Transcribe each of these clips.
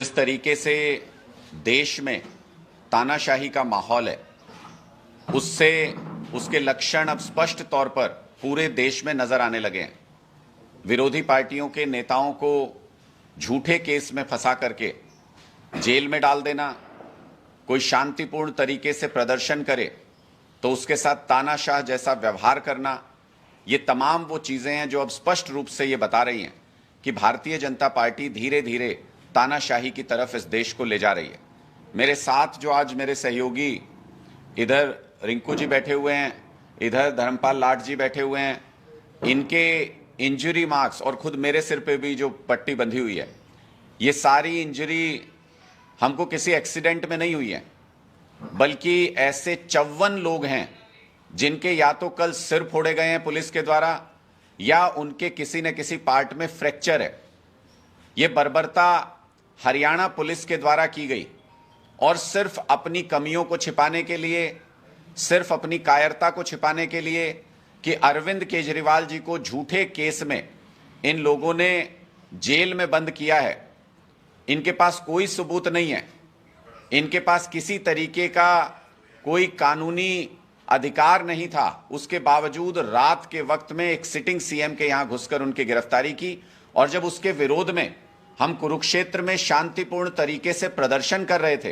जिस तरीके से देश में तानाशाही का माहौल है, उससे उसके लक्षण अब स्पष्ट तौर पर पूरे देश में नजर आने लगे हैं। विरोधी पार्टियों के नेताओं को झूठे केस में फंसा करके जेल में डाल देना, कोई शांतिपूर्ण तरीके से प्रदर्शन करे तो उसके साथ तानाशाह जैसा व्यवहार करना, ये तमाम वो चीजें हैं जो अब स्पष्ट रूप से ये बता रही हैं कि भारतीय जनता पार्टी धीरे धीरे तानाशाही की तरफ इस देश को ले जा रही है। मेरे साथ जो आज मेरे सहयोगी, इधर रिंकू जी बैठे हुए हैं, इधर धर्मपाल लाट जी बैठे हुए हैं, इनके इंजरी मार्क्स और खुद मेरे सिर पे भी जो पट्टी बंधी हुई है, ये सारी इंजरी हमको किसी एक्सीडेंट में नहीं हुई है, बल्कि ऐसे 54 लोग हैं जिनके या तो कल सिर फोड़े गए हैं पुलिस के द्वारा या उनके किसी न किसी पार्ट में फ्रैक्चर है। ये बर्बरता हरियाणा पुलिस के द्वारा की गई और सिर्फ अपनी कमियों को छिपाने के लिए, सिर्फ अपनी कायरता को छिपाने के लिए कि अरविंद केजरीवाल जी को झूठे केस में इन लोगों ने जेल में बंद किया है। इनके पास कोई सबूत नहीं है, इनके पास किसी तरीके का कोई कानूनी अधिकार नहीं था, उसके बावजूद रात के वक्त में एक सिटिंग सीएम के यहां घुसकर उनकी गिरफ्तारी की। और जब उसके विरोध में हम कुरुक्षेत्र में शांतिपूर्ण तरीके से प्रदर्शन कर रहे थे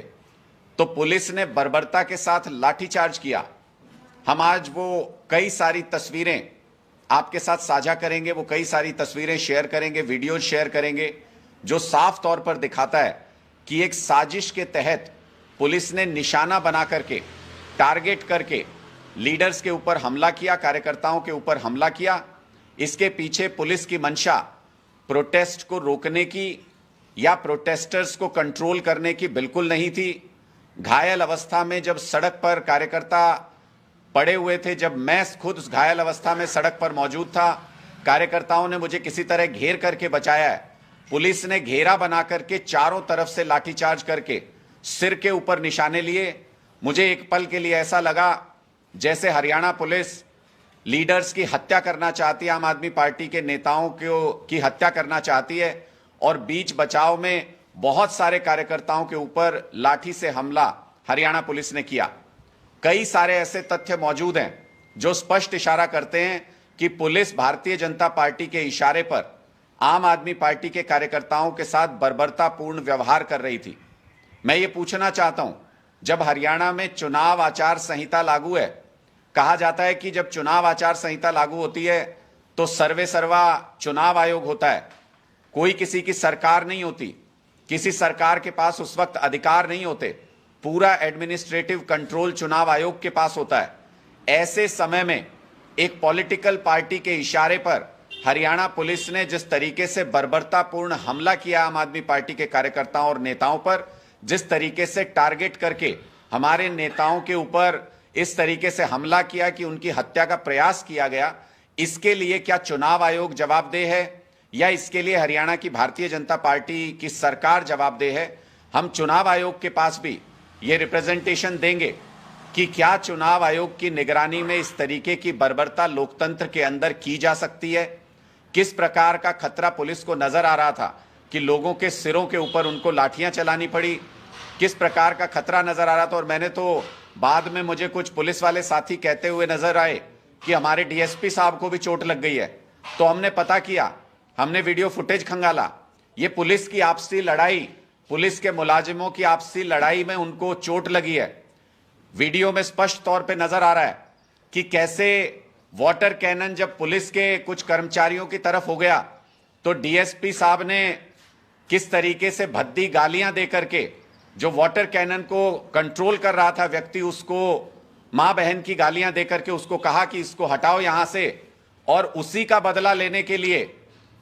तो पुलिस ने बर्बरता के साथ लाठीचार्ज किया। हम आज वो कई सारी तस्वीरें आपके साथ साझा करेंगे, वो कई सारी तस्वीरें शेयर करेंगे, वीडियो शेयर करेंगे, जो साफ तौर पर दिखाता है कि एक साजिश के तहत पुलिस ने निशाना बना करके, टारगेट करके लीडर्स के ऊपर हमला किया, कार्यकर्ताओं के ऊपर हमला किया। इसके पीछे पुलिस की मंशा प्रोटेस्ट को रोकने की या प्रोटेस्टर्स को कंट्रोल करने की बिल्कुल नहीं थी। घायल अवस्था में जब सड़क पर कार्यकर्ता पड़े हुए थे, जब मैं खुद उस घायल अवस्था में सड़क पर मौजूद था, कार्यकर्ताओं ने मुझे किसी तरह घेर करके बचाया है। पुलिस ने घेरा बना करके चारों तरफ से लाठीचार्ज करके सिर के ऊपर निशाने लिए। मुझे एक पल के लिए ऐसा लगा जैसे हरियाणा पुलिस लीडर्स की हत्या करना चाहती है, आम आदमी पार्टी के नेताओं की हत्या करना चाहती है, और बीच बचाव में बहुत सारे कार्यकर्ताओं के ऊपर लाठी से हमला हरियाणा पुलिस ने किया। कई सारे ऐसे तथ्य मौजूद हैं जो स्पष्ट इशारा करते हैं कि पुलिस भारतीय जनता पार्टी के इशारे पर आम आदमी पार्टी के कार्यकर्ताओं के साथ बर्बरतापूर्ण व्यवहार कर रही थी। मैं ये पूछना चाहता हूं, जब हरियाणा में चुनाव आचार संहिता लागू है, कहा जाता है कि जब चुनाव आचार संहिता लागू होती है तो सर्वे सर्वा चुनाव आयोग होता है, कोई किसी की सरकार नहीं होती, किसी सरकार के पास उस वक्त अधिकार नहीं होते, पूरा एडमिनिस्ट्रेटिव कंट्रोल चुनाव आयोग के पास होता है। ऐसे समय में एक पॉलिटिकल पार्टी के इशारे पर हरियाणा पुलिस ने जिस तरीके से बर्बरतापूर्ण हमला किया आम आदमी पार्टी के कार्यकर्ताओं और नेताओं पर, जिस तरीके से टारगेट करके हमारे नेताओं के ऊपर इस तरीके से हमला किया कि उनकी हत्या का प्रयास किया गया, इसके लिए क्या चुनाव आयोग जवाबदेह है या इसके लिए हरियाणा की भारतीय जनता पार्टी की सरकार जवाबदेह है? हम चुनाव आयोग के पास भी ये रिप्रेजेंटेशन देंगे कि क्या चुनाव आयोग की निगरानी में इस तरीके की बर्बरता लोकतंत्र के अंदर की जा सकती है? किस प्रकार का खतरा पुलिस को नजर आ रहा था कि लोगों के सिरों के ऊपर उनको लाठियां चलानी पड़ी? किस प्रकार का खतरा नजर आ रहा था? और मैंने तो बाद में मुझे कुछ पुलिस वाले साथी कहते हुए नजर आए कि हमारे डीएसपी साहब को भी चोट लग गई है। तो हमने पता किया, हमने वीडियो फुटेज खंगाला, ये पुलिस की आपसी लड़ाई, पुलिस के मुलाजिमों की आपसी लड़ाई में उनको चोट लगी है। वीडियो में स्पष्ट तौर पे नजर आ रहा है कि कैसे वाटर कैनन जब पुलिस के कुछ कर्मचारियों की तरफ हो गया तो डीएसपी साहब ने किस तरीके से भद्दी गालियां देकर के जो वाटर कैनन को कंट्रोल कर रहा था व्यक्ति, उसको मां बहन की गालियां देकर के उसको कहा कि इसको हटाओ यहां से। और उसी का बदला लेने के लिए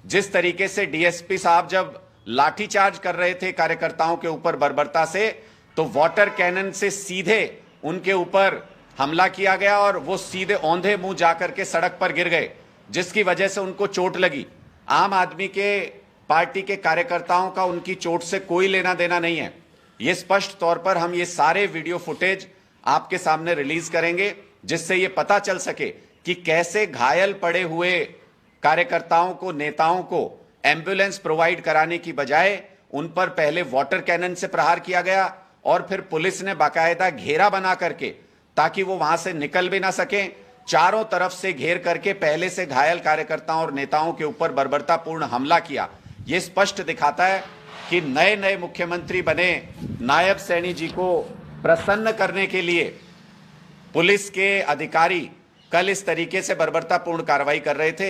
जिस तरीके से डीएसपी साहब जब लाठीचार्ज कर रहे थे कार्यकर्ताओं के ऊपर बर्बरता से, तो वाटर कैनन से सीधे उनके ऊपर हमला किया गया और वो सीधे औंधे मुंह जाकर के सड़क पर गिर गए, जिसकी वजह से उनको चोट लगी। आम आदमी के पार्टी के कार्यकर्ताओं का उनकी चोट से कोई लेना देना नहीं है। ये स्पष्ट तौर पर हम ये सारे वीडियो फुटेज आपके सामने रिलीज करेंगे, जिससे ये पता चल सके कि कैसे घायल पड़े हुए कार्यकर्ताओं को, नेताओं को एम्बुलेंस प्रोवाइड कराने की बजाय उन पर पहले वाटर कैनन से प्रहार किया गया और फिर पुलिस ने बाकायदा घेरा बना करके, ताकि वो वहां से निकल भी ना सकें, चारों तरफ से घेर करके पहले से घायल कार्यकर्ताओं और नेताओं के ऊपर बर्बरतापूर्ण हमला किया। यह स्पष्ट दिखाता है कि नए नए मुख्यमंत्री बने नायब सैनी जी को प्रसन्न करने के लिए पुलिस के अधिकारी कल इस तरीके से बर्बरतापूर्ण कार्रवाई कर रहे थे।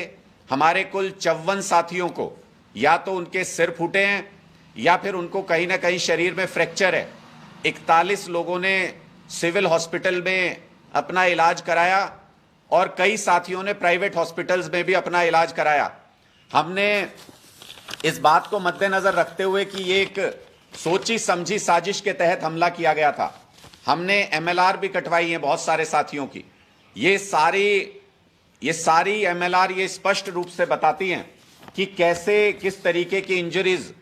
हमारे कुल 54 साथियों को या तो उनके सिर फूटे हैं या फिर उनको कहीं ना कहीं शरीर में फ्रैक्चर है। 41 लोगों ने सिविल हॉस्पिटल में अपना इलाज कराया और कई साथियों ने प्राइवेट हॉस्पिटल्स में भी अपना इलाज कराया। हमने इस बात को मद्देनजर रखते हुए कि ये एक सोची समझी साजिश के तहत हमला किया गया था, हमने एमएलआर भी कटवाई है बहुत सारे साथियों की। ये सारी एमएलआर ये स्पष्ट रूप से बताती हैं कि कैसे किस तरीके की इंजरीज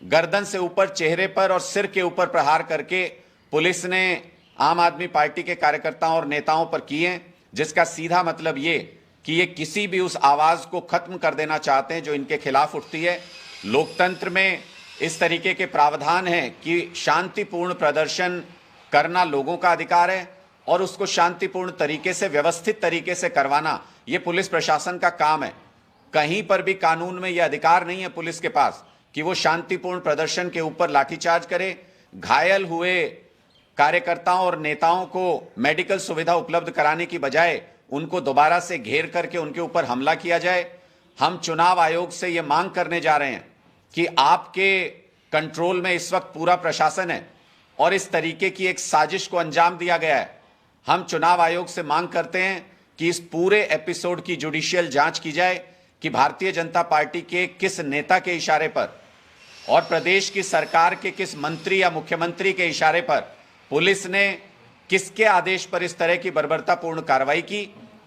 गर्दन से ऊपर, चेहरे पर और सिर के ऊपर प्रहार करके पुलिस ने आम आदमी पार्टी के कार्यकर्ताओं और नेताओं पर किए, जिसका सीधा मतलब ये कि ये किसी भी उस आवाज को खत्म कर देना चाहते हैं जो इनके खिलाफ उठती है। लोकतंत्र में इस तरीके के प्रावधान हैं कि शांतिपूर्ण प्रदर्शन करना लोगों का अधिकार है और उसको शांतिपूर्ण तरीके से, व्यवस्थित तरीके से करवाना ये पुलिस प्रशासन का काम है। कहीं पर भी कानून में यह अधिकार नहीं है पुलिस के पास कि वो शांतिपूर्ण प्रदर्शन के ऊपर लाठीचार्ज करे। घायल हुए कार्यकर्ताओं और नेताओं को मेडिकल सुविधा उपलब्ध कराने की बजाय उनको दोबारा से घेर करके उनके ऊपर हमला किया जाए। हम चुनाव आयोग से यह मांग करने जा रहे हैं कि आपके कंट्रोल में इस वक्त पूरा प्रशासन है और इस तरीके की एक साजिश को अंजाम दिया गया है। हम चुनाव आयोग से मांग करते हैं कि इस पूरे एपिसोड की जुडिशियल जांच की जाए कि भारतीय जनता पार्टी के किस नेता के इशारे पर और प्रदेश की सरकार के किस मंत्री या मुख्यमंत्री के इशारे पर पुलिस ने किसके आदेश पर इस तरह की बर्बरतापूर्ण कार्रवाई की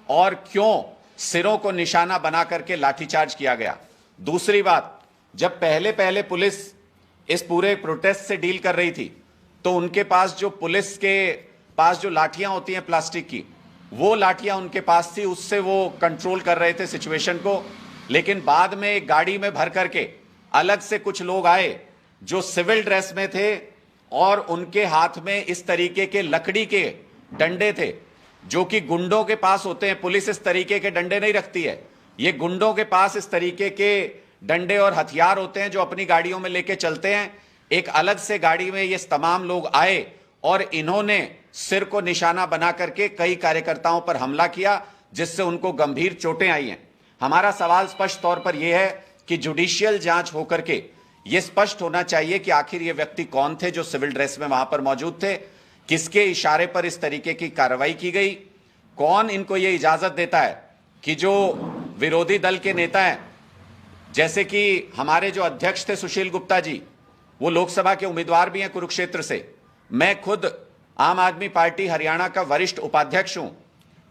और क्यों सिरों को निशाना बना करके लाठीचार्ज किया गया। दूसरी बात, जब पहले पहले पुलिस इस पूरे प्रोटेस्ट से डील कर रही थी तो उनके पास पुलिस के पास जो लाठियां होती हैं प्लास्टिक की, वो लाठियां उनके पास थी, उससे वो कंट्रोल कर रहे थे सिचुएशन को। लेकिन बाद में एक गाड़ी में भर करके अलग से कुछ लोग आए जो सिविल ड्रेस में थे और उनके हाथ में इस तरीके के लकड़ी के डंडे थे जो कि गुंडों के पास होते हैं। पुलिस इस तरीके के डंडे नहीं रखती है, ये गुंडों के पास इस तरीके के डंडे और हथियार होते हैं जो अपनी गाड़ियों में लेके चलते हैं। एक अलग से गाड़ी में ये तमाम लोग आए और इन्होंने सिर को निशाना बना करके कई कार्यकर्ताओं पर हमला किया, जिससे उनको गंभीर चोटें आई हैं। हमारा सवाल स्पष्ट तौर पर यह है कि जुडिशियल जांच होकर के यह स्पष्ट होना चाहिए कि आखिर ये व्यक्ति कौन थे जो सिविल ड्रेस में वहां पर मौजूद थे, किसके इशारे पर इस तरीके की कार्रवाई की गई, कौन इनको यह इजाजत देता है कि जो विरोधी दल के नेता हैं, जैसे कि हमारे जो अध्यक्ष थे सुशील गुप्ता जी, वो लोकसभा के उम्मीदवार भी हैं कुरुक्षेत्र से, मैं खुद आम आदमी पार्टी हरियाणा का वरिष्ठ उपाध्यक्ष हूं।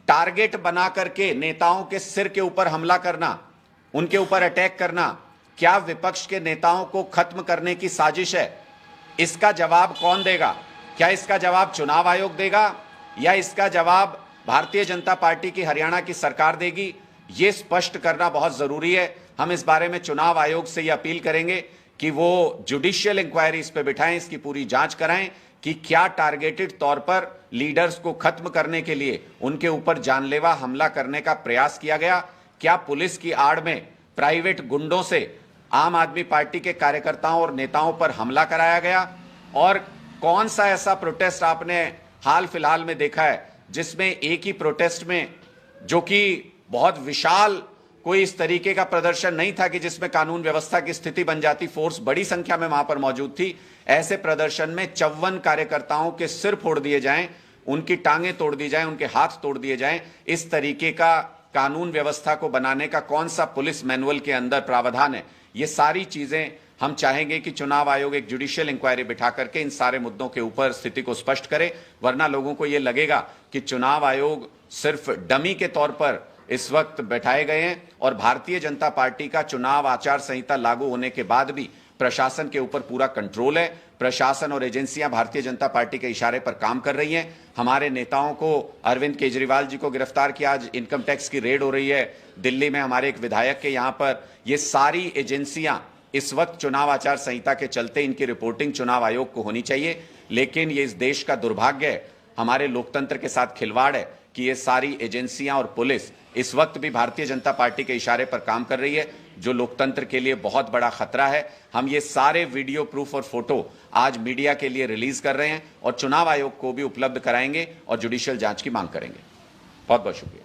टारगेट बना करके नेताओं के सिर के ऊपर हमला करना, उनके ऊपर अटैक करना, क्या विपक्ष के नेताओं को खत्म करने की साजिश है? इसका जवाब कौन देगा? क्या इसका जवाब चुनाव आयोग देगा या इसका जवाब भारतीय जनता पार्टी की हरियाणा की सरकार देगी? ये स्पष्ट करना बहुत जरूरी है। हम इस बारे में चुनाव आयोग से यह अपील करेंगे कि वो जुडिशियल इंक्वायरी इस पे बिठाएं, इसकी पूरी जांच कराएं कि क्या टारगेटेड तौर पर लीडर्स को खत्म करने के लिए उनके ऊपर जानलेवा हमला करने का प्रयास किया गया। क्या पुलिस की आड़ में प्राइवेट गुंडों से आम आदमी पार्टी के कार्यकर्ताओं और नेताओं पर हमला कराया गया? और कौन सा ऐसा प्रोटेस्ट आपने हाल फिलहाल में देखा है जिसमें एक ही प्रोटेस्ट में, जो कि बहुत विशाल कोई इस तरीके का प्रदर्शन नहीं था कि जिसमें कानून व्यवस्था की स्थिति बन जाती, फोर्स बड़ी संख्या में वहां पर मौजूद थी, ऐसे प्रदर्शन में 54 कार्यकर्ताओं के सिर फोड़ दिए जाएं, उनकी टांगें तोड़ दी जाएं, उनके हाथ तोड़ दिए जाएं, इस तरीके का कानून व्यवस्था को बनाने का कौन सा पुलिस मैनुअल के अंदर प्रावधान है? ये सारी चीजें हम चाहेंगे कि चुनाव आयोग एक जुडिशियल इंक्वायरी बिठा करके इन सारे मुद्दों के ऊपर स्थिति को स्पष्ट करे, वरना लोगों को यह लगेगा कि चुनाव आयोग सिर्फ डमी के तौर पर इस वक्त बैठाए गए हैं और भारतीय जनता पार्टी का चुनाव आचार संहिता लागू होने के बाद भी प्रशासन के ऊपर पूरा कंट्रोल है। प्रशासन और एजेंसियां भारतीय जनता पार्टी के इशारे पर काम कर रही हैं। हमारे नेताओं को, अरविंद केजरीवाल जी को गिरफ्तार किया, आज इनकम टैक्स की रेड हो रही है दिल्ली में, हमारे एक विधायक के यहां पर, ये सारी एजेंसियां इस वक्त चुनाव आचार संहिता के चलते इनकी रिपोर्टिंग चुनाव आयोग को होनी चाहिए, लेकिन ये इस देश का दुर्भाग्य है, हमारे लोकतंत्र के साथ खिलवाड़ है कि ये सारी एजेंसियां और पुलिस इस वक्त भी भारतीय जनता पार्टी के इशारे पर काम कर रही है, जो लोकतंत्र के लिए बहुत बड़ा खतरा है। हम ये सारे वीडियो प्रूफ और फोटो आज मीडिया के लिए रिलीज कर रहे हैं और चुनाव आयोग को भी उपलब्ध कराएंगे और जुडिशियल जांच की मांग करेंगे। बहुत बहुत शुक्रिया।